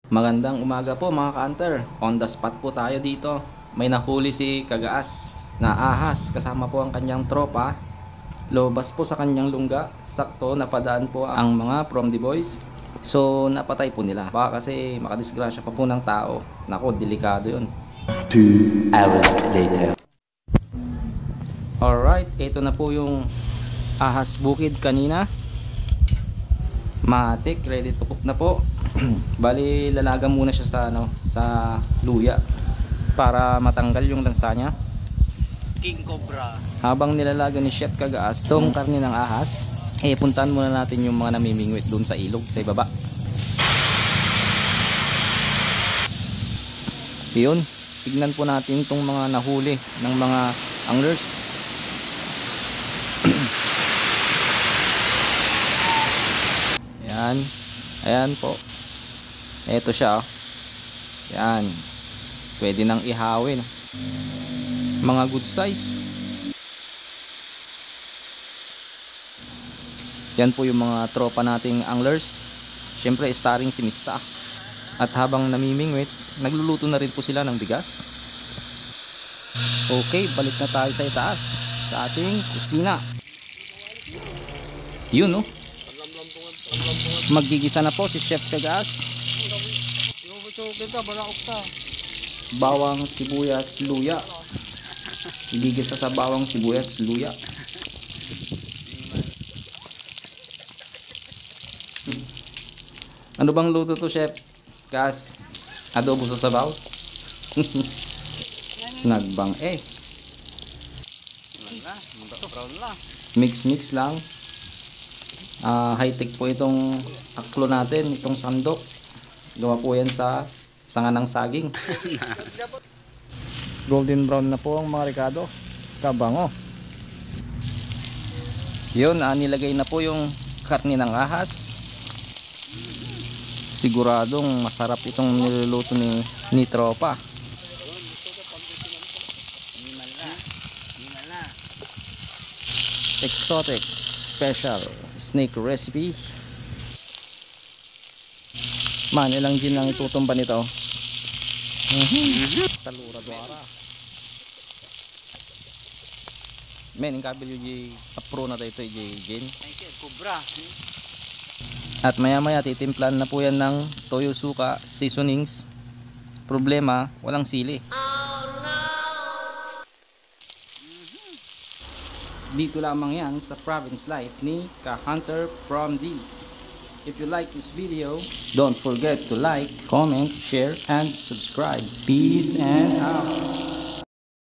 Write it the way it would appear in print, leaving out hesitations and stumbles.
Magandang umaga po mga ka-hunter. On the spot po tayo dito. May nahuli si Kagaas na ahas kasama po ang kanyang tropa. Lobas po sa kanyang lungga. Sakto napadaan po ang mga from the boys. So napatay po nila. Baka kasi makadisgrasya pa po ng tao. Nako, delikado yun. 2 hours later. Alright, ito na po yung ahas bukid kanina. Matik, ready to cook na po. Bali lalaga muna siya sa sa luya para matanggal yung lansa niya. King Cobra. Habang nilalaga ni Chef Kagaas tong karne ng ahas, puntahan muna natin yung mga namimingwit doon sa ilog sa ibaba. Yun, tignan po natin tong mga nahuli ng mga anglers. Ayan, ayan po. Ito siya, oh. Yan. Pwede nang ihawin. Mga good size. Yan po yung mga tropa nating anglers. Syempre starring si Mista. At habang namimingwit, nagluluto na rin po sila ng bigas. Okay, balik na tayo sa itaas, sa ating kusina. Yun, no? Magigisa na po si Chef Kagaas. Bawang, sibuyas, luya. Igigisa sa bawang, sibuyas, luya. Ano bang luto to, Chef? Kas, adobo sa sabaw? Nagbang Mix lang. High-tech po itong aklo natin, itong sandok. Gawa po yan sa sanga ng saging. Golden brown na po ang mga ricado. Kabango. Yun, nilagay na po yung karne ng ahas. Siguradong masarap itong niluluto ni tropa. Exotic special snake recipe. Man, ilang gin lang itutumba nito. Talura duara. Men, yung kabil yung apro na tayo ito gin. Cobra. At maya maya titimplan na po yan ng toyo suka seasonings. Problema, walang sili. Dito lamang yan sa Province Life ni Ka-Hunter from D. If you like this video, don't forget to like, comment, share, and subscribe. Peace and out.